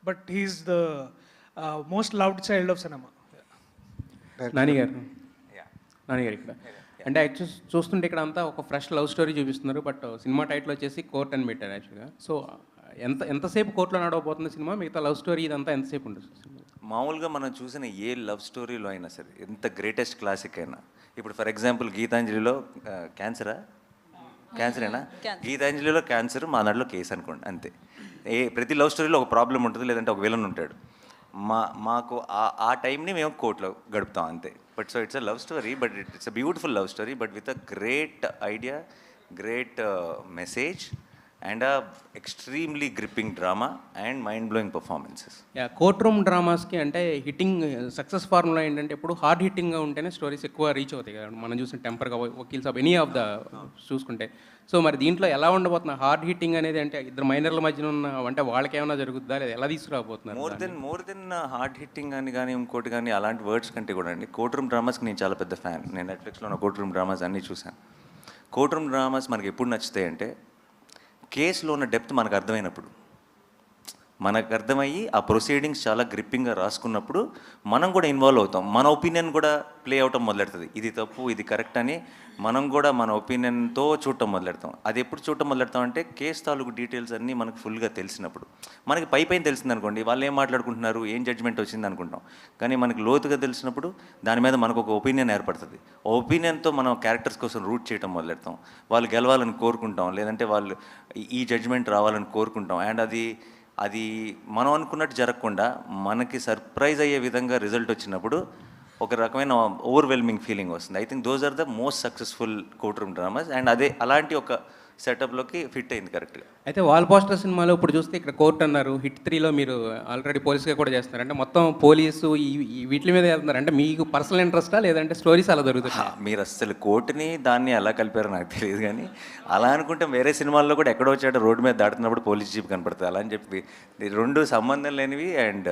But he's the most loved child of cinema. నానిగారు నానిగారు ఇక్కడ అంటే యాక్చువల్ చూస్తుంటే ఇక్కడ అంతా ఒక ఫ్రెష్ లవ్ స్టోరీ చూపిస్తున్నారు, బట్ సినిమా టైటిల్ వచ్చేసి కోర్ట్ అని పెట్టారు యాక్చువల్గా. సో ఎంతసేపు కోర్టులో నడవబోతుంది సినిమా, మిగతా లవ్ స్టోరీ ఇదంతా ఎంతసేపు ఉంటుంది సినిమా? మామూలుగా మనం చూసిన ఏ లవ్ స్టోరీలో అయినా సరే, ఎంత గ్రేటెస్ట్ క్లాసిక్ అయినా, ఇప్పుడు ఫర్ ఎగ్జాంపుల్ గీతాంజలిలో క్యాన్సరేనా, గీతాంజలిలో క్యాన్సర్, మా దాంట్లో కేసు అనుకోండి, అంతే. ప్రతి లవ్ స్టోరీలో ఒక ప్రాబ్లం ఉంటుంది, లేదంటే ఒక విలన్ ఉంటాడు. మాకు ఆ టైంని మేము కోర్టులో గడుపుతాం అంతే. But so it's a love story, but it's a beautiful love story, but with a great idea, great message and extremely gripping drama and mind blowing performances. Courtroom డ్రామాస్కి అంటే హిట్టింగ్ సక్సెస్ ఫార్ములా ఏంటంటే ఎప్పుడు hard హిట్టింగ్గా ఉంటేనే stories ఎక్కువ reach అవుతాయి కదా. మనం చూసిన టెంపర్గా వకీల్స్ ఆఫ్ ఎనీ ఆఫ్ ద చూసుకుంటే. సో మరి దీంట్లో ఎలా ఉండబోతున్నా హార్డ్ హిట్టింగ్ అనేది, అంటే ఇద్దరు మైనర్ల మధ్యన ఉన్న అంటే వాళ్ళకి ఏమైనా జరుగుతుందా లేదా ఎలా తీసుకురాబోతున్నారు? మోర్ దెన్ హార్డ్ హిట్టింగ్ అని కానీ ఇంకోటి కానీ అలాంటి వర్డ్స్ కంటే కూడా అండి, కోర్ట్ రూమ్ డ్రామాస్కి నేను చాలా పెద్ద ఫ్యాన్. నేను నెట్ఫ్లిక్స్లో ఉన్న కోర్ట్ రూమ్ డ్రామాస్ అన్నీ చూశాను. కోర్ట్ రూమ్ డ్రామాస్ మనకి ఎప్పుడు నచ్చుతాయి అంటే, కేసులో ఉన్న డెప్త్ మనకు అర్థమైనప్పుడు, మనకు అర్థమయ్యి ఆ ప్రొసీడింగ్స్ చాలా గ్రిప్పింగ్గా రాసుకున్నప్పుడు మనం కూడా ఇన్వాల్వ్ అవుతాం. మన ఒపీనియన్ కూడా ప్లే అవటం మొదలెడుతుంది. ఇది తప్పు, ఇది కరెక్ట్ అని మనం కూడా మన ఒపీనియన్తో చూడటం మొదలెడతాం. అది ఎప్పుడు చూడటం మొదలెడతాం అంటే, కేసు తాలూకు డీటెయిల్స్ అన్నీ మనకు ఫుల్గా తెలిసినప్పుడు. మనకి పైన తెలిసింది అనుకోండి, వాళ్ళు ఏం మాట్లాడుకుంటున్నారు, ఏం జడ్జ్మెంట్ వచ్చింది అనుకుంటాం. కానీ మనకి లోతుగా తెలిసినప్పుడు దాని మీద మనకు ఒక ఒపీనియన్ ఏర్పడుతుంది. ఆ ఒపీనియన్తో మనం క్యారెక్టర్స్ కోసం రూట్ చేయడం మొదలెడతాం. వాళ్ళు గెలవాలని కోరుకుంటాం, లేదంటే వాళ్ళు ఈ జడ్జ్మెంట్ రావాలని కోరుకుంటాం. అండ్ అది మనం అనుకున్నట్టు జరగకుండా మనకి సర్ప్రైజ్ అయ్యే విధంగా రిజల్ట్ వచ్చినప్పుడు ఒక రకమైన ఓవర్వెల్మింగ్ ఫీలింగ్ వస్తుంది. I think those are the most successful courtroom dramas. And అలాంటి ఒక సెటప్లోకి ఫిట్ అయింది కరెక్ట్గా. అయితే వాల్ పోస్టర్ సినిమాలో ఇప్పుడు చూస్తే ఇక్కడ కోర్ట్ అన్నారు, హిట్ 3లో మీరు ఆల్రెడీ పోలీస్గా కూడా చేస్తున్నారు. అంటే మొత్తం పోలీసు ఈ వీటి మీద వెళ్తున్నారు. అంటే మీకు పర్సనల్ ఇంట్రెస్టా లేదంటే స్టోరీస్ అలా దొరుకుతాయి? మీరు అసలు కోర్టుని దాన్ని ఎలా కలిపారో నాకు తెలియదు, కానీ అలా అనుకుంటే వేరే సినిమాల్లో కూడా ఎక్కడో వచ్చాడో రోడ్డు మీద దాటుతున్నప్పుడు పోలీస్ జీప్ కనపడుతుంది. అలా అని చెప్పి రెండు సంబంధం లేనివి. అండ్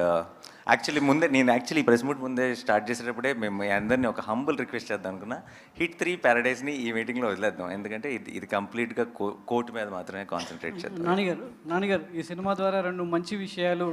యాక్చువల్లీ ఈ ప్రెస్ మీట్ ముందే స్టార్ట్ చేసేటప్పుడే మేము అందరినీ ఒక హంబుల్ రిక్వెస్ట్ చేద్దాం అనుకున్నా, హిట్ 3 ప్యారడైజ్ని ఈ మీటింగ్లో వదిలేద్దాం. ఎందుకంటే ఇది కంప్లీట్గా కోర్టు మీద మాత్రమే కాన్సన్ట్రేట్ చేద్దాం. నానిగారు ఈ సినిమా ద్వారా 2 మంచి విషయాలు